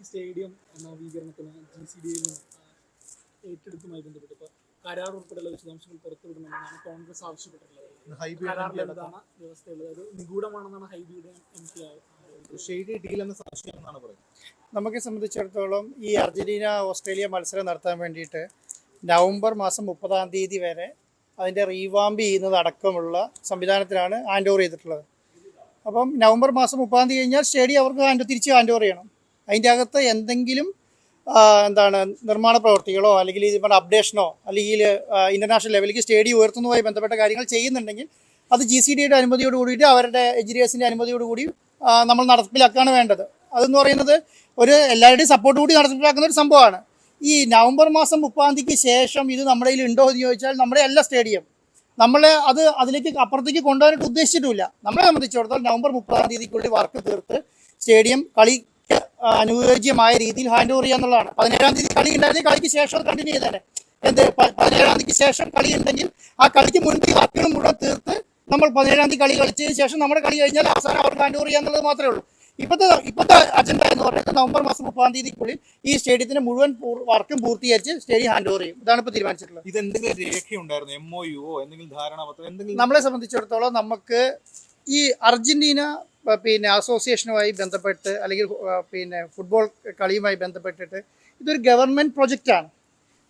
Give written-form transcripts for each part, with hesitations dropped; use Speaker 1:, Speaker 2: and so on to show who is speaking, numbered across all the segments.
Speaker 1: Stadium നവീകരണത്തിന് GCDയിൽ ഏറ്റെടുത്തുമായി ബന്ധപ്പെട്ട് ഇപ്പോൾ കരാർ ഉൾപ്പെടെയുള്ള വിശദാംശങ്ങൾ പുറത്തുവിടണമെന്നാണ് കോൺഗ്രസ് ആവശ്യപ്പെട്ടിട്ടുള്ളത്. കരാറിൽ എന്താണ് വ്യവസ്ഥയുള്ളത്? അത് നിഗൂഢമാണെന്നാണ് ഹൈബിയുടെ MP
Speaker 2: നമുക്ക് സംബന്ധിച്ചിടത്തോളം ഈ അർജന്റീന ഓസ്ട്രേലിയ മത്സരം നടത്താൻ വേണ്ടിയിട്ട് നവംബർ മാസം 30 വരെ അതിൻ്റെ റീവാമ്പ് ചെയ്യുന്നത് അടക്കമുള്ള സംവിധാനത്തിലാണ് ഹാൻഡ് ഓവർ ചെയ്തിട്ടുള്ളത്. അപ്പം നവംബർ മാസം 30 കഴിഞ്ഞാൽ സ്റ്റേഡിയം അവർക്ക് തിരിച്ച് ഹാൻഡ് ഓവർ ചെയ്യണം. അതിൻ്റെ അകത്ത് എന്തെങ്കിലും നിർമ്മാണ പ്രവർത്തികളോ അല്ലെങ്കിൽ ഇതിപ്പോൾ അപ്ഡേഷനോ അല്ലെങ്കിൽ ഇൻ്റർനാഷണൽ ലെവലിലേക്ക് സ്റ്റേഡിയം ഉയർത്തുന്നതുമായി ബന്ധപ്പെട്ട കാര്യങ്ങൾ ചെയ്യുന്നുണ്ടെങ്കിൽ അത് GCDയുടെ അനുമതിയോട് കൂടിയിട്ട് അവരുടെ എഞ്ചിനീയേഴ്സിൻ്റെ അനുമതിയോടുകൂടി നമ്മൾ നടപ്പിലാക്കുകയാണ് വേണ്ടത്. അതെന്ന് പറയുന്നത് എല്ലാവരുടെയും സപ്പോർട്ട് കൂടി നടപ്പിലാക്കുന്ന ഒരു സംഭവമാണ്. ഈ നവംബർ മാസം 30 ശേഷം ഇത് നമ്മുടെ കയ്യിൽ ഉണ്ടോ എന്ന് ചോദിച്ചാൽ നമ്മുടെ എല്ലാ സ്റ്റേഡിയം അതിലേക്ക് അപ്പുറത്തേക്ക് കൊണ്ടുപോകാനായിട്ട് ഉദ്ദേശിച്ചിട്ടില്ല. നമ്മളെ സംബന്ധിച്ചിടത്തോളം നവംബർ 30 വർക്ക് തീർത്ത് സ്റ്റേഡിയം കളിക്ക് അനുയോജ്യമായ രീതിയിൽ ഹാൻഡ് ഓവർ ചെയ്യാന്നുള്ളതാണ്. 17 കളി ഉണ്ടായിരുന്നെങ്കിൽ കളിക്ക് ശേഷം അത് കണ്ടിന്യൂ ചെയ്തേനെ. 17 ശേഷം കളി ഉണ്ടെങ്കിൽ ആ കളിക്ക് മുൻപ് വർക്കുകൾ മുഴുവൻ തീർത്ത് നമ്മൾ 17 കളി കളിച്ചതിന് ശേഷം നമ്മുടെ കളി കഴിഞ്ഞാൽ അവസാനം അവർക്ക് ഹാൻഡ് ഓവർ ചെയ്യാന്നുള്ളത് മാത്രമേ ഉള്ളൂ. ഇപ്പോഴത്തെ അജണ്ട എന്ന് പറയുന്നത് നവംബർ മാസം 30 ഈ സ്റ്റേഡിയത്തിന്റെ മുഴുവൻ വർക്കും പൂർത്തീകരിച്ച് സ്റ്റേഡിയം ഹാൻഡ് ഓവർ ചെയ്യും. ഇതാണ് ഇപ്പോൾ തീരുമാനിച്ചിട്ടുള്ളത്.
Speaker 3: ഇത് എന്തെങ്കിലും രേഖയുണ്ടായിരുന്നു? MOU എന്തെങ്കിലും ധാരണാപത്രം?
Speaker 2: നമ്മളെ സംബന്ധിച്ചിടത്തോളം നമുക്ക് ഈ അർജന്റീന അസോസിയേഷനുമായി ബന്ധപ്പെട്ട് അല്ലെങ്കിൽ ഫുട്ബോൾ കളിയുമായി ബന്ധപ്പെട്ടിട്ട് ഇതൊരു ഗവൺമെൻറ് പ്രൊജക്റ്റാണ്.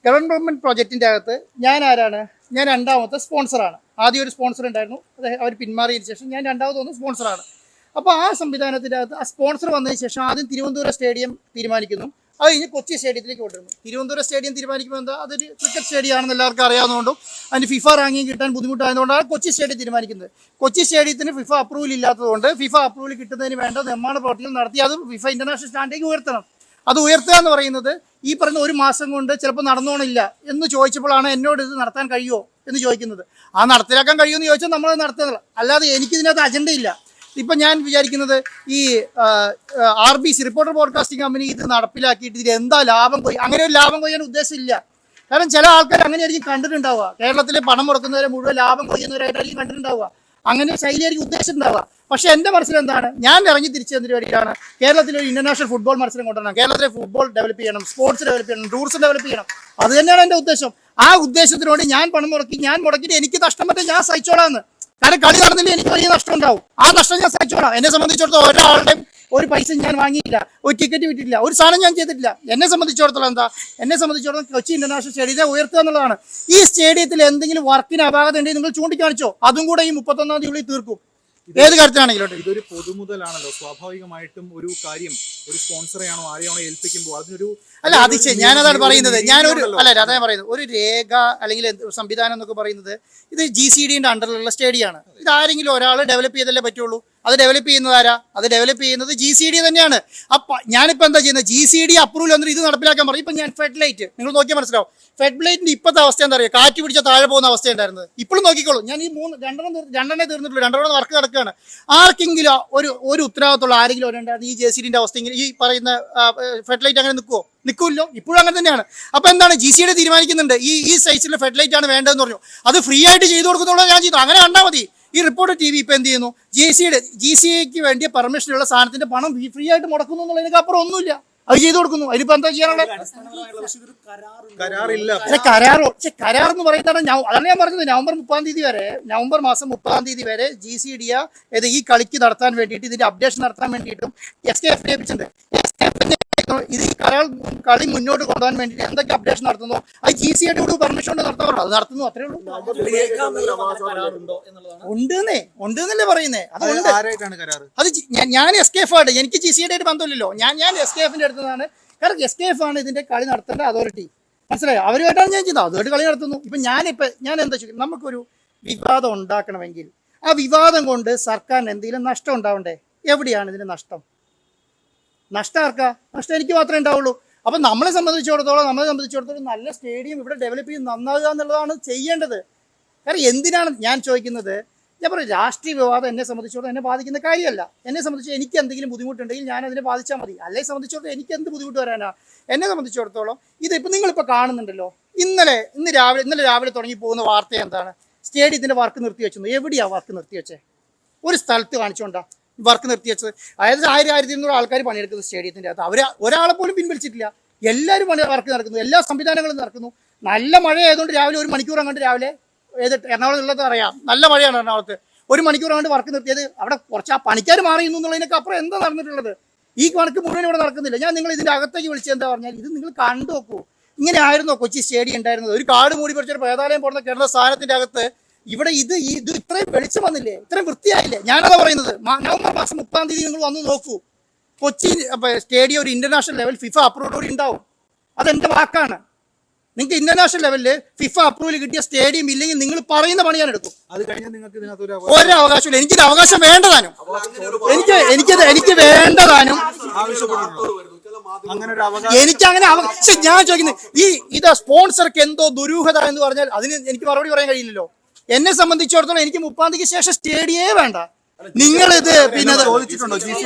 Speaker 2: ഗവൺമെൻറ് പ്രൊജക്റ്റിൻ്റെ അകത്ത് ഞാൻ രണ്ടാമത്തെ സ്പോൺസറാണ്. ആദ്യം ഒരു സ്പോൺസർ ഉണ്ടായിരുന്നു, അവർ പിന്മാറിയതിന് ശേഷം ഞാൻ രണ്ടാമത് സ്പോൺസറാണ്. അപ്പോൾ ആ സംവിധാനത്തിൻ്റെ അകത്ത് ആ സ്പോൺസർ വന്നതിന് ശേഷം ആദ്യം തിരുവനന്തപുരം സ്റ്റേഡിയം തീരുമാനിക്കുന്നു, അത് കഴിഞ്ഞ് കൊച്ചി സ്റ്റേഡിയത്തിലേക്ക് കൊണ്ടുവരുന്നു. തിരുവനന്തപുരം സ്റ്റേഡിയം തീരുമാനിക്കുമ്പോൾ അതൊരു ക്രിക്കറ്റ് സ്റ്റേഡിയം ആണെന്ന് എല്ലാവർക്കും അറിയാവുന്നതുകൊണ്ടും അതിന് FIFA റാങ്കിങ് കിട്ടാൻ ബുദ്ധിമുട്ടായതുകൊണ്ടാണ് കൊച്ചി സ്റ്റേഡിയം തീരുമാനിക്കുന്നത്. കൊച്ചി സ്റ്റേഡിയത്തിന് FIFA അപ്രൂവൽ ഇല്ലാത്തതുകൊണ്ട് FIFA അപ്രൂവൽ കിട്ടുന്നതിന് വേണ്ട നിർമ്മാണ പ്രവർത്തികൾ നടത്തി അത് FIFA ഇന്റർനാഷണൽ സ്റ്റാൻഡിലേക്ക് ഉയർത്തണം. അത് ഉയർത്തുക എന്ന് പറയുന്നത് ഈ പറഞ്ഞ ഒരു മാസം കൊണ്ട് ചിലപ്പോൾ നടന്നോണില്ല എന്ന് ചോദിച്ചപ്പോഴാണ് എന്നോട് ഇത് നടത്താൻ കഴിയുമോ എന്ന് ചോദിക്കുന്നത്. ആ നടത്തിലാക്കാൻ കഴിയുമെന്ന് ചോദിച്ചാൽ നമ്മളത് നടത്തുന്നില്ല. അല്ലാതെ എനിക്കിതിനകത്ത് അജണ്ടയില്ല. ഇപ്പം ഞാൻ വിചാരിക്കുന്നത് ഈ RBC റിപ്പോർട്ടർ ബ്രോഡ്കാസ്റ്റിംഗ് കമ്പനി ഇത് നടപ്പിലാക്കിയിട്ട് ഇതിൽ എന്താ ലാഭം അങ്ങനെ ഒരു ലാഭം കൊയ്യാൻ ഉദ്ദേശമില്ല. കാരണം ചില ആൾക്കാർ അങ്ങനെയായിരിക്കും കണ്ടിട്ടുണ്ടാവുക. കേരളത്തിൽ പണം മുടക്കുന്നവരെ മുഴുവൻ ലാഭം കൊയ്യുന്നവരായിട്ടായിരിക്കും കണ്ടിട്ടുണ്ടാവുക. അങ്ങനെ ശൈലിയായിരിക്കും ഉദ്ദേശിച്ചിട്ടുണ്ടാവുക. പക്ഷെ എൻ്റെ മനസ്സിലെന്താണ്, ഞാൻ ഇറങ്ങി തിരിച്ചു തന്ന പരിപാടിയാണ് കേരളത്തിലൊരു ഇന്റർനാഷണൽ ഫുട്ബോൾ മത്സരം കൊണ്ടുവരണം. കേരളത്തിലെ ഫുട്ബോൾ ഡെവലപ്പ് ചെയ്യണം, സ്പോർട്സ് ഡെവലപ്പ് ചെയ്യണം, ടൂറിസം ഡെവലപ്പ് ചെയ്യണം. അത് തന്നെയാണ് എൻ്റെ ഉദ്ദേശം. ആ ഉദ്ദേശത്തിനോട് ഞാൻ പണം മുടക്കിയിട്ട് എനിക്ക് നഷ്ടം പറ്റാൻ ഞാൻ സഹിച്ചോളാന്ന്. കാരണം കളി നടന്നില്ല, എനിക്ക് വലിയ നഷ്ടം ഉണ്ടാവും. ആ നഷ്ടം ഞാൻ സഹിച്ചോളാം. എന്നെ സംബന്ധിച്ചിടത്തോളം ഒരാളുടെയും ഒരു പൈസ ഞാൻ വാങ്ങിയില്ല, ഒരു ടിക്കറ്റ് വിട്ടിട്ടില്ല, ഒരു സാധനം ഞാൻ ചെയ്തിട്ടില്ല. എന്നെ സംബന്ധിച്ചിടത്തോളം കൊച്ചി ഇന്റർനാഷണൽ സ്റ്റേഡിയത്തെ ഉയർത്തുക എന്നുള്ളതാണ്. ഈ സ്റ്റേഡിയത്തിൽ എന്തെങ്കിലും വർക്കിന് അപാകത ഉണ്ടെങ്കിൽ നിങ്ങൾ ചൂണ്ടിക്കാണിച്ചോ, അതും കൂടെ ഈ 31 തീർക്കും. ഏത് കാര്യത്തിലാണെങ്കിലും
Speaker 3: ഇതൊരു പൊതുമുതലാണല്ലോ. സ്വാഭാവികമായിട്ടും ഒരു കാര്യം ഒരു സ്പോൺസറെയാണോ ആരെയാണോ ഏൽപ്പിക്കുമ്പോൾ അതിനൊരു
Speaker 2: ഞാനതാണ് പറയുന്നത്. അതാ പറയുന്നത് ഒരു രേഖ അല്ലെങ്കിൽ സംവിധാനം എന്നൊക്കെ പറയുന്നത് ഇത് GCDയുടെ അണ്ടറിലുള്ള സ്റ്റേഡിയമാണ്. ഇത് ആരെങ്കിലും ഒരാൾ ഡെവലപ്പ് ചെയ്തല്ലേ പറ്റുള്ളൂ. അത് ഡെവലപ്പ് ചെയ്യുന്നത് ആരാ? അത് ഡെവലപ്പ് ചെയ്യുന്നത് GCD തന്നെയാണ്. അപ്പം ഞാനിപ്പോൾ എന്താ ചെയ്യുന്നത്, GCD അപ്രൂവൽ വന്നിട്ട് ഇത് നടപ്പിലാക്കാൻ പറയും. ഇപ്പം ഞാൻ ഫെഡ്ലൈറ്റ് നിങ്ങൾ നോക്കിയാൽ മനസ്സിലാവും. ഫെഡ്ലൈറ്റിന്റെ ഇപ്പോഴത്തെ അവസ്ഥ എന്താ പറയുക, കാറ്റ് പിടിച്ച താഴെ പോകുന്ന അവസ്ഥ ഉണ്ടായിരുന്നത്. ഇപ്പോഴും നോക്കിക്കോളൂ. ഞാൻ ഈ രണ്ടെണ്ണേ തീർന്നിട്ടുള്ളൂ, 2 വർക്ക് നടക്കുകയാണ്. ആർക്കെങ്കിലും ഒരു ഉത്തരവാദിത്തമുള്ള ആരെങ്കിലും ഉണ്ടായിരുന്നു ഈ GCDന്റെ അവസ്ഥ ഇങ്ങനെ ഈ പറയുന്ന ഫെഡ്ലൈറ്റ് അങ്ങനെ നിൽക്കുമല്ലോ. ഇപ്പോഴും അങ്ങനെ തന്നെയാണ്. അപ്പോൾ എന്താണ് GCD തീരുമാനിക്കുന്നുണ്ട് ഈ സൈസിലെ ഫെഡ്ലൈറ്റ് ആണ് വേണ്ടതെന്ന് പറഞ്ഞു. അത് ഫ്രീ ആയിട്ട് ചെയ്തു കൊടുക്കുന്നുള്ളൂ. ഞാൻ ചെയ്തു, അങ്ങനെ കണ്ടാൽ മതി. ഈ റിപ്പോർട്ടർ TV ഇപ്പം എന്ത് ചെയ്യുന്നു, GCDക്ക് വേണ്ടിയ പെർമിഷനുള്ള സാധനത്തിന്റെ പണം ഫ്രീ ആയിട്ട് മുടക്കുന്നു എന്നുള്ളതിനൊക്കെ അപ്പുറം ഒന്നുമില്ല. അത് ചെയ്തു കൊടുക്കുന്നു. അതിലിപ്പോൾ എന്താ ചെയ്യാനുള്ള കരാർ എന്ന് പറയുന്നത് അതാണ് ഞാൻ പറഞ്ഞത്. നവംബർ മാസം 30 വരെ GCD ഈ കളിക്ക് നടത്താൻ വേണ്ടിയിട്ട് ഇതിന്റെ അപ്ഡേഷൻ നടത്താൻ വേണ്ടിയിട്ടും SKF ഏൽപ്പിച്ചിട്ടുണ്ട്. ഇത് ഈ കളി മുന്നോട്ട് കൊണ്ടുപോകാൻ വേണ്ടിയിട്ട് എന്തൊക്കെ അപ്ഡേഷൻ നടത്തുന്നു അത് GCD പെർമിഷൻ കൊണ്ട് നടത്താറുണ്ട്. അത് നടത്തുന്നു, അത്രേ ഉള്ളൂ. ഉണ്ടെന്നല്ലേ പറയുന്നേ. അത് ഞാൻ SKF ആണ്. എനിക്ക് GCD ആയിട്ട് ബന്ധമില്ലല്ലോ. ഞാൻ SKFന്റെ അടുത്തതാണ്. കാരണം SKF ആണ് ഇതിന്റെ കളി നടത്തേണ്ട അതോറിറ്റി. മനസ്സിലായോ? അവരുമായിട്ടാണ് ഞാൻ ചെയ്യുന്നത്. അതുമായിട്ട് കളി നടത്തുന്നു. ഇപ്പം ഞാൻ എന്താ ചെയ്യുന്നത്, നമുക്കൊരു വിവാദം ഉണ്ടാക്കണമെങ്കിൽ ആ വിവാദം കൊണ്ട് സർക്കാരിന് എന്തെങ്കിലും നഷ്ടം ഉണ്ടാവണ്ടേ? എവിടെയാണ് ഇതിന്റെ നഷ്ടം? നഷ്ടം ആർക്കാ? നഷ്ടം എനിക്ക് മാത്രമേ ഉണ്ടാവുള്ളൂ. അപ്പം നമ്മളെ സംബന്ധിച്ചിടത്തോളം നല്ല സ്റ്റേഡിയം ഇവിടെ ഡെവലപ്പ് ചെയ്ത് നന്നാകുക എന്നുള്ളതാണ് ചെയ്യേണ്ടത്. കാരണം എന്തിനാണ് ഞാൻ ചോദിക്കുന്നത്, ഞാൻ പറയും രാഷ്ട്രീയ വിവാദം എന്നെ സംബന്ധിച്ചിടത്തോളം എന്നെ ബാധിക്കുന്ന കാര്യമല്ല. എന്നെ സംബന്ധിച്ച് എനിക്ക് എന്തെങ്കിലും ബുദ്ധിമുട്ടുണ്ടെങ്കിൽ ഞാൻ അതിനെ ബാധിച്ചാൽ മതി. അല്ലെ സംബന്ധിച്ചിടത്തോളം എനിക്ക് എന്ത് ബുദ്ധിമുട്ട് വരാനാ? എന്നെ സംബന്ധിച്ചിടത്തോളം ഇതിപ്പോൾ നിങ്ങളിപ്പോൾ കാണുന്നുണ്ടല്ലോ. ഇന്നലെ രാവിലെ തുടങ്ങി പോകുന്ന വാർത്ത എന്താണ്? സ്റ്റേഡിയത്തിൻ്റെ വർക്ക് നിർത്തി വെച്ചു. എവിടെയാണ് വർക്ക് നിർത്തി വെച്ചേ? ഒരു സ്ഥലത്ത് കാണിച്ചുകൊണ്ടാ വർക്ക് നിർത്തിവെച്ചത്. അതായത് 1000-1200 ആൾക്കാർ പണിയെടുക്കുന്ന സ്റ്റേഡിയത്തിൻ്റെ അകത്ത് അവർ ഒരാളെ പോലും പിൻവലിച്ചിട്ടില്ല. എല്ലാവരും വർക്ക് നടക്കുന്നു, എല്ലാ സംവിധാനങ്ങളും നടക്കുന്നു. നല്ല മഴ ആയതുകൊണ്ട് രാവിലെ 1 മണിക്കൂർ അങ്ങോട്ട് രാവിലെ എറണാകുളത്തുള്ളത് അറിയാം, നല്ല മഴയാണ് എറണാകുളത്ത്. 1 മണിക്കൂർ അങ്ങോട്ട് വർക്ക് നിർത്തിയത്. അവിടെ കുറച്ച് ആ പണിക്കാർ മാറിയുന്നു എന്നുള്ളതിനൊക്കെ അപ്പുറം എന്താ നടന്നിട്ടുള്ളത്? ഈ കണക്ക് മുഴുവൻ ഇവിടെ നടക്കുന്നില്ല. ഞാൻ നിങ്ങൾ ഇതിൻ്റെ അകത്തേക്ക് വിളിച്ചത് എന്താ പറഞ്ഞാൽ, ഇത് നിങ്ങൾ കണ്ടു നോക്കൂ. ഇങ്ങനെ ആയിരുന്നോ കൊച്ചി സ്റ്റേഡിയം ഉണ്ടായിരുന്നത്? ഒരു കാട് മൂടി പറിച്ചൊരു പേതാലയം പോകുന്ന കിടന്ന സ്ഥാനത്തിൻ്റെ അകത്ത് ഇവിടെ ഇത് ഇത്രയും വെളിച്ചം വന്നില്ലേ, ഇത്രയും വൃത്തിയായില്ലേ? ഞാനതാ പറയുന്നത്. നവംബർ മാസം 30-ാം തീയതി നിങ്ങൾ വന്ന് നോക്കൂ. കൊച്ചി സ്റ്റേഡിയം ഒരു ഇന്റർനാഷണൽ ലെവൽ ഫിഫ അപ്രൂവോടുകൂടി ഉണ്ടാവും. അതെന്റെ വാക്കാണ്. നിങ്ങൾക്ക് ഇന്റർനാഷണൽ ലെവലിൽ ഫിഫ അപ്രൂവൽ കിട്ടിയ സ്റ്റേഡിയം ഇല്ലെങ്കിൽ നിങ്ങൾ പറയുന്ന പണി ഞാൻ എടുക്കും.
Speaker 3: അത് കഴിഞ്ഞാൽ നിങ്ങൾക്ക് ഇതിനകത്ത്
Speaker 2: ഒരു അവകാശമില്ല. എനിക്കൊരു അവകാശം വേണ്ടതാനും എനിക്ക് വേണ്ടതാനും എനിക്കങ്ങനെ ഞാൻ ചോദിക്കുന്നത് ഇത് സ്പോൺസർക്ക് എന്തോ ദുരൂഹത എന്ന് പറഞ്ഞാൽ അതിന് എനിക്ക് മറുപടി പറയാൻ കഴിയില്ലല്ലോ. എന്നെ സംബന്ധിച്ചിടത്തോളം എനിക്ക് 30-ാം തീയതിക്ക് ശേഷം സ്റ്റേഡിയേ വേണ്ട. നിങ്ങളിത് പിന്നെ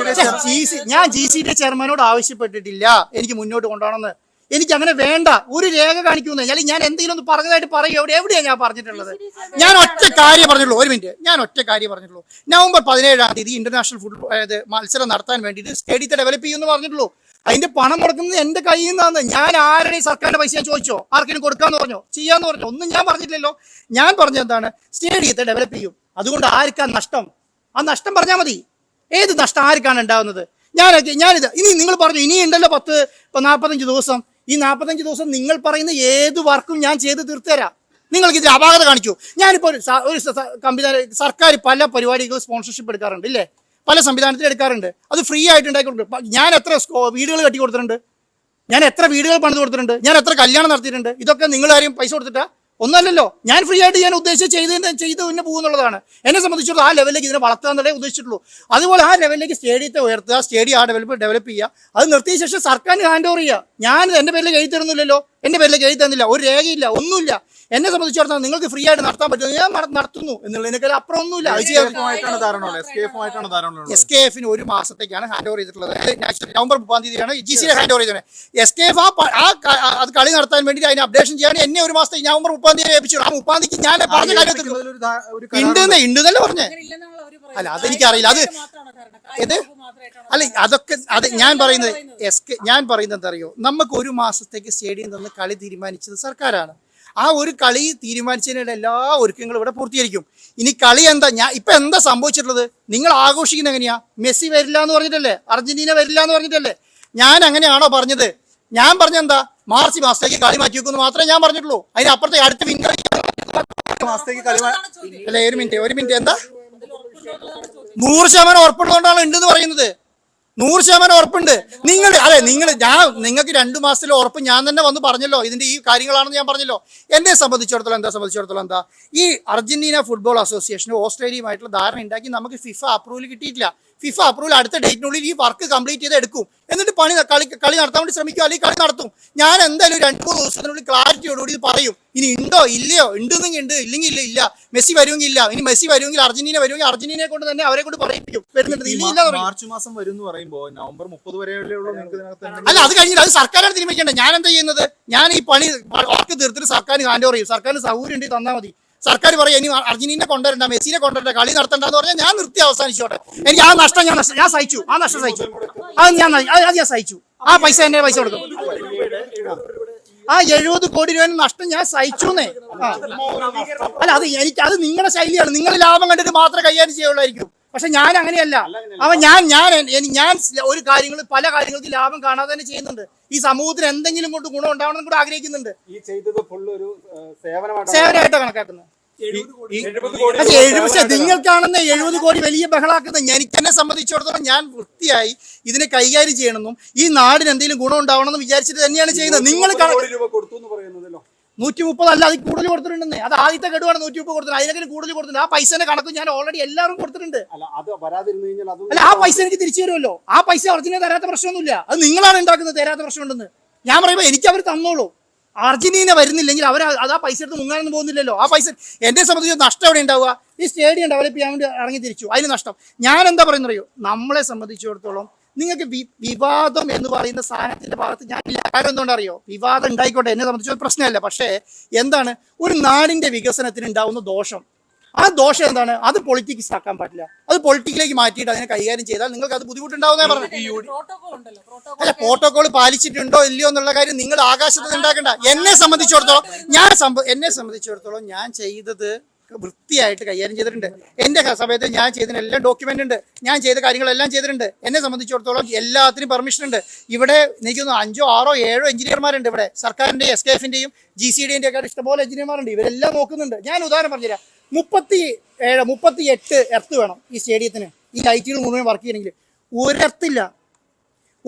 Speaker 2: ഞാൻ GCD ചെയർമാനോട് ആവശ്യപ്പെട്ടിട്ടില്ല എനിക്ക് മുന്നോട്ട് കൊണ്ടുപോകണമെന്ന്. എനിക്ക് അങ്ങനെ വേണ്ട. ഒരു രേഖ കാണിക്കുന്നു. ഞാൻ എന്തെങ്കിലും ഒന്ന് പറഞ്ഞതായിട്ട് പറയുക എവിടെയാണ് ഞാൻ പറഞ്ഞിട്ടുള്ളത്? ഞാൻ ഒറ്റ കാര്യം പറഞ്ഞുള്ളൂ. ഒരു മിനിറ്റ്, ഞാൻ ഒറ്റ കാര്യം പറഞ്ഞുള്ളൂ. നവംബർ 17-ാം തീയതി ഇന്റർനാഷണൽ ഫുട്ബോൾ മത്സരം നടത്താൻ വേണ്ടിയിട്ട് സ്റ്റേഡിയത്തെ ഡെവലപ്പ് ചെയ്യുമെന്ന് പറഞ്ഞിട്ടുള്ളൂ. അതിന്റെ പണം മുടക്കുന്നത് എന്റെ കയ്യിൽ നിന്നാണ്. ഞാൻ ആരുടെയും സർക്കാരിന്റെ പൈസ ഞാൻ ചോദിച്ചോ? ആർക്കെങ്കിലും കൊടുക്കാന്ന് പറഞ്ഞോ? ചെയ്യാന്ന് പറഞ്ഞോ? ഒന്നും ഞാൻ പറഞ്ഞിട്ടില്ലല്ലോ. ഞാൻ പറഞ്ഞത് എന്താണ്? സ്റ്റേഡിയത്തെ ഡെവലപ്പ് ചെയ്യും. അതുകൊണ്ട് ആർക്കാ നഷ്ടം? ആ നഷ്ടം പറഞ്ഞാൽ മതി. ഏത് നഷ്ടം ആർക്കാണ് ഉണ്ടാവുന്നത്? ഞാനിത് ഇനി നിങ്ങൾ പറഞ്ഞു ഇനി ഉണ്ടല്ലോ 45 ദിവസം. ഈ 45 ദിവസം നിങ്ങൾ പറയുന്ന ഏത് വർക്കും ഞാൻ ചെയ്ത് തീർത്തുതരാം. നിങ്ങൾക്ക് ഇതിൽ അപാകത കാണിച്ചു. ഞാനിപ്പോൾ ഒരു സർക്കാർ പല പരിപാടികൾ സ്പോൺസർഷിപ്പ് എടുക്കാറുണ്ട് ഇല്ലേ? പല സംവിധാനത്തിൽ എടുക്കാറുണ്ട്. അത് ഫ്രീ ആയിട്ട് ഉണ്ടാക്കി കൊടുക്കും. ഞാൻ എത്ര വീടുകൾ കെട്ടി കൊടുത്തിട്ടുണ്ട്, ഞാൻ എത്ര വീടുകൾ പണിത് കൊടുത്തിട്ടുണ്ട്, ഞാൻ എത്ര കല്യാണം നടത്തിയിട്ടുണ്ട്. ഇതൊക്കെ നിങ്ങൾ ആരെയും പൈസ കൊടുത്തിട്ടാ? ഒന്നല്ലല്ലോ. ഞാൻ ഫ്രീ ആയിട്ട് ഞാൻ ഉദ്ദേശിച്ച് ചെയ്ത് പിന്നെ പോകുന്നുള്ളതാണ്. എന്നെ സംബന്ധിച്ചിടത്തോളം ആ ലെവലിലേക്ക് ഇതിനെ വളർത്തുക എന്നുള്ളതേ ഉദ്ദേശിച്ചിട്ടുള്ളൂ. അതുപോലെ ആ ലെവലിലേക്ക് സ്റ്റേഡിയത്തെ ഉയർത്തുക, സ്റ്റേഡിയം ആ ഡെവലപ്പ് ചെയ്യുക. അത് നിർത്തിയ ശേഷം സർക്കാരിന് ഹാൻഡ് ഓവർ ചെയ്യുക. ഞാൻ എൻ്റെ പേരിലേക്ക് എഴുതി തരുന്നില്ലല്ലോ. എൻ്റെ പേരിലേക്ക് എഴുതി തന്നില്ല, ഒരു രേഖയില്ല, ഒന്നുമില്ല. എന്നെ സംബന്ധിച്ചിടത്തോളം നിങ്ങൾക്ക് ഫ്രീ ആയിട്ട് നടത്താൻ പറ്റും, ഞാൻ നടത്തുന്നു എന്നുള്ളതിനേക്കാൾ അപ്പുറം ഒന്നുമില്ല. SKF 1 മാസത്തേക്കാണ് ഹാൻഡ് ഓവർ ചെയ്തിട്ടുള്ളത്. നവംബർ 30-ാം തീയതിയാണ് GCD ഹാൻഡ് ഓവർ ചെയ്തത്. SKF അത് കളി നടത്താൻ വേണ്ടി അതിന് അപ്ഡേഷൻ ചെയ്യാൻ എന്നെ 1 മാസത്തേക്ക് നവംബർ 30-ാം തീയതി ഏൽപ്പിച്ചു. ആ 30-ാം തീയതി ഞാൻ പറഞ്ഞ കാര്യത്തിൽ ഉണ്ടെന്നല്ലേ പറഞ്ഞേ? അല്ല അതെനിക്കറിയില്ല. അത് ഞാൻ പറയുന്നത് എന്താ അറിയോ, നമുക്ക് 1 മാസത്തേക്ക് സ്റ്റേഡിയം തന്ന് കളി തീരുമാനിച്ചത് സർക്കാരാണ്. ആ ഒരു കളി തീരുമാനിച്ചതിനുള്ള എല്ലാ ഒരുക്കങ്ങളും ഇവിടെ പൂർത്തീകരിക്കും. ഇനി കളി ഇപ്പൊ എന്താ സംഭവിച്ചിട്ടുള്ളത്? നിങ്ങൾ ആഘോഷിക്കുന്നത് എങ്ങനെയാ? മെസ്സി വരില്ല എന്ന് പറഞ്ഞിട്ടല്ലേ? അർജന്റീന വരില്ല എന്ന് പറഞ്ഞിട്ടല്ലേ? ഞാൻ അങ്ങനെയാണോ പറഞ്ഞത്? ഞാൻ പറഞ്ഞെന്താ, മാർച്ച് മാസത്തേക്ക് കളി മാറ്റി വെക്കുമെന്ന് മാത്രമേ ഞാൻ പറഞ്ഞിട്ടുള്ളൂ. അതിനപ്പുറത്തെ അടുത്ത മാസത്തേക്ക് കളി അല്ലെ? ഒരു മിനിറ്റ് എന്താ 100% ഉറപ്പുള്ളതുകൊണ്ടാണ് ഉണ്ടെന്ന് പറയുന്നത്. 100% ഉറപ്പുണ്ട്. നിങ്ങൾക്ക് 2 മാസത്തിലെ ഉറപ്പ് ഞാൻ തന്നെ വന്ന് പറഞ്ഞല്ലോ. ഇതിന്റെ ഈ കാര്യങ്ങളാണെന്ന് ഞാൻ പറഞ്ഞല്ലോ. എന്നെ സംബന്ധിച്ചിടത്തോളം എന്താ, ഈ അർജന്റീന ഫുട്ബോൾ അസോസിയേഷനും ഓസ്ട്രേലിയയുമായിട്ടുള്ള ധാരണ ഉണ്ടാക്കി നമുക്ക് ഫിഫ അപ്രൂവൽ കിട്ടിയിട്ടില്ല. ഫിഫ അപ്രൂവൽ അടുത്ത ഡേറ്റിനുള്ളിൽ ഈ വർക്ക് കംപ്ലീറ്റ് ചെയ്ത് എടുക്കും. എന്നിട്ട് കളി നടത്താൻ വേണ്ടി ശ്രമിക്കും, അല്ലെങ്കിൽ കളി നടത്തും. ഞാൻ എന്തായാലും 2-3 ദിവസത്തിനുള്ളിൽ ക്ലാരിറ്റിയോടുകൂടി ഇത് പറയും. ഇനി ഉണ്ടോ ഇല്ലയോ, ഉണ്ടെങ്കിൽ ഉണ്ട്, ഇല്ലെങ്കിൽ ഇല്ല. മെസ്സി വരുമെങ്കിൽ ഇല്ല. ഇനി മെസ്സി വരുമെങ്കിൽ അർജന്റീനയെ കൊണ്ട് തന്നെ അവരെ കൊണ്ട് പറയിപ്പിക്കും.
Speaker 3: മാർച്ച് മാസം വരും എന്ന് പറയുമ്പോൾ നവംബർ 30 വരെയുള്ള
Speaker 2: അല്ല, അത് കഴിഞ്ഞിട്ട് അത് സർക്കാരാണ് തീരുമാനിക്കേണ്ടത്. ഞാൻ എന്താ ചെയ്യുന്നത്? ഞാൻ ഈ പണി വർക്ക് തീർത്തിട്ട് സർക്കാരിന് ഹാൻഡ് ഓവർ ചെയ്യും. സർക്കാരിന് സൗകര്യം ഉണ്ടെങ്കിൽ തന്നാൽ മതി. സർക്കാർ പറയാം ഇനി അർജന്റീനെ കൊണ്ടുവരണ്ട, മെസ്സിനെ കൊണ്ടുവരണ്ട, കളി നടത്തണ്ടെന്ന് പറഞ്ഞാൽ ഞാൻ നിർത്തി അവസാനിച്ചോട്ടെ. എനിക്ക് ആ നഷ്ടം ഞാൻ സഹിച്ചു. ആ നഷ്ടം സഹിച്ചു. അത് ഞാൻ സഹിച്ചു. ആ പൈസ എന്നെ പൈസ കൊടുക്കും. ആ 70 കോടി രൂപ നഷ്ടം ഞാൻ സഹിച്ചുന്നേ. അല്ല, അത് നിങ്ങളുടെ ശൈലിയാണ്. നിങ്ങൾ ലാഭം കണ്ടിട്ട് മാത്രമേ കൈകാര്യം ചെയ്യുള്ളായിരിക്കും. പക്ഷെ ഞാൻ അങ്ങനെയല്ല. ഞാൻ ഒരു പല കാര്യങ്ങൾക്ക് ലാഭം കാണാതെ തന്നെ ചെയ്യുന്നുണ്ട്. ഈ സമൂഹത്തിന് എന്തെങ്കിലും കൊണ്ട് ഗുണം ഉണ്ടാവണം കൂടെ ആഗ്രഹിക്കുന്നുണ്ട്. സേവനമായിട്ടാണ് കണക്കാക്കുന്നത്. നിങ്ങൾക്കാണെന്ന് 70 കോടി വലിയ ബഹളാക്കുന്നത്. എന്നെ സംബന്ധിച്ചിടത്തോളം ഞാൻ വൃത്തിയായി ഇതിനെ കൈകാര്യം ചെയ്യണമെന്നും ഈ നാടിന് എന്തെങ്കിലും ഗുണം ഉണ്ടാവണമെന്ന് വിചാരിച്ചിട്ട് തന്നെയാണ് ചെയ്യുന്നത്. നിങ്ങൾ 130 അല്ല, അതിൽ കൂടുതൽ കൊടുത്തിട്ടുണ്ടെന്നേ. അത് ആദ്യത്തെ ഗഡുവാണ് 130 കൊടുത്തിട്ടുണ്ട്. അതിനെങ്കിലും കൂടുതൽ കൊടുത്തിട്ടുണ്ട്. ആ പൈസന്റെ കണക്ക് ഞാൻ ഓൾറെഡി എല്ലാവരും കൊടുത്തിട്ടുണ്ട്. അല്ല, ആ പൈസ എനിക്ക് തിരിച്ചു തരുമല്ലോ. ആ പൈസ അർജന്റീന തരാത്ത പ്രശ്നമൊന്നുമില്ല. അത് നിങ്ങളാണ് ഉണ്ടാക്കുന്നത് തരാത്ത പ്രശ്നമുണ്ടെന്ന്. ഞാൻ പറയുമ്പോൾ എനിക്ക് അവർ തന്നോളൂ. അർജന്റീന വരുന്നില്ലെങ്കിൽ അത് ആ പൈസ എടുത്ത് മുങ്ങാനൊന്നും പോകുന്നില്ലല്ലോ. ആ പൈസ എന്നെ സംബന്ധിച്ച് നഷ്ടം എവിടെ ഉണ്ടാവുക? ഈ സ്റ്റേഡിയം ഡെവലപ്പ് ചെയ്യാൻ വേണ്ടി ഇറങ്ങി തിരിച്ചു, അതിന് നഷ്ടം. ഞാൻ എന്താ പറയുന്നറിയോ, നമ്മളെ സംബന്ധിച്ചിടത്തോളം നിങ്ങൾക്ക് വിവാദം എന്ന് പറയുന്ന സാധനത്തിന്റെ ഭാഗത്ത് ഞാനില്ല. കാര്യം എന്തുകൊണ്ടറിയോ? വിവാദം ഉണ്ടായിക്കോട്ടെ, എന്നെ സംബന്ധിച്ച് പ്രശ്നമല്ല. പക്ഷേ എന്താണ് ഒരു നാടിന്റെ വികസനത്തിന് ഉണ്ടാവുന്ന ദോഷം, ആ ദോഷം എന്താണ്? അത് പൊളിറ്റിക്സ് ആക്കാൻ പാടില്ല. അത് പൊളിറ്റിക്കിലേക്ക് മാറ്റിയിട്ട് അതിനെ കൈകാര്യം ചെയ്താൽ നിങ്ങൾക്ക് അത് ബുദ്ധിമുട്ടുണ്ടാവുന്നേ പറഞ്ഞു. അല്ല, പ്രോട്ടോകോൾ പാലിച്ചിട്ടുണ്ടോ ഇല്ലയോ എന്നുള്ള കാര്യം നിങ്ങൾ ആകാശത്ത് ഉണ്ടാക്കണ്ട. എന്നെ സംബന്ധിച്ചിടത്തോളം ഞാൻ ചെയ്തത് വൃത്തിയായിട്ട് കൈകാര്യം ചെയ്തിട്ടുണ്ട്. എൻ്റെ സമയത്ത് ഞാൻ ചെയ്തതിനെല്ലാം ഡോക്യുമെന്റ് ഉണ്ട്. ഞാൻ ചെയ്ത കാര്യങ്ങളെല്ലാം ചെയ്തിട്ടുണ്ട്. എന്നെ സംബന്ധിച്ചിടത്തോളം എല്ലാത്തിനും പെർമിഷൻ ഉണ്ട്. ഇവിടെ എനിക്ക് 5, 6, 7 എഞ്ചിനീയർമാരുണ്ട്. ഇവിടെ സർക്കാരിൻ്റെ SKF-ൻ്റെയും GCD-ൻ്റെ ഒക്കെ ഇഷ്ടംപോലെ എഞ്ചിനീയർമാരുണ്ട്. ഇവരെല്ലാം നോക്കുന്നുണ്ട്. ഞാൻ ഉദാഹരണം പറഞ്ഞുതരാം. 38 എർത്ത് വേണം ഈ സ്റ്റേഡിയത്തിന്. ഈ ലൈറ്റുകൾ മുഴുവൻ വർക്ക് ചെയ്യണമെങ്കിൽ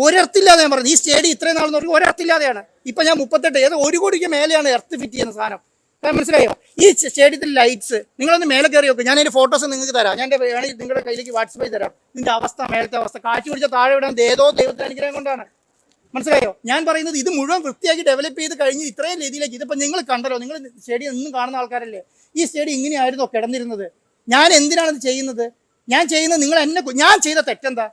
Speaker 2: ഒരെർത്തില്ലാതെ ഞാൻ പറഞ്ഞു. ഈ സ്റ്റേഡിയം ഇത്രയും നാൾ നോക്കി ഒരെർത്തില്ലാതെയാണ്. ഇപ്പം ഞാൻ 38 ഏത് 1 കോടിക്ക് മേലെയാണ് എർത്ത് ഫിറ്റ് ചെയ്യുന്ന സാധനം. മനസ്സിലായോ? ഈ സ്റ്റേഡിയത്തിൽ ലൈറ്റ്സ് നിങ്ങളൊന്ന് മേലെ കയറി നോക്കും. ഞാൻ അതിന്റെ ഫോട്ടോസ് നിങ്ങൾക്ക് തരാം. ഞാൻ വേണമെങ്കിൽ നിങ്ങളുടെ കയ്യിലേക്ക് വാട്സപ്പിൽ തരാം. ഇതിന്റെ അവസ്ഥ, മേലത്തെ അവസ്ഥ. കാറ്റ് പിടിച്ച താഴെ വിടാൻ ദൈവത്തിന്റെ അനുഗ്രഹം കൊണ്ടാണ്. മനസ്സിലായോ? ഞാൻ പറയുന്നത് ഇത് മുഴുവൻ വൃത്തിയാക്കി ഡെവലപ്പ് ചെയ്ത് കഴിഞ്ഞ് ഇത്രയും രീതിയിലേക്ക് ഇതിപ്പോൾ നിങ്ങൾ കണ്ടല്ലോ. നിങ്ങൾ സ്റ്റേഡിയം ഒന്നും കാണുന്ന ആൾക്കാരല്ലേ. ഈ സ്റ്റേഡിയം ഇങ്ങനെയായിരുന്നോ കിടന്നിരുന്നത്? ഞാൻ എന്തിനാണ് ഇത് ചെയ്യുന്നത്? ഞാൻ ചെയ്യുന്നത് ഞാൻ ചെയ്ത തെറ്റെന്താ?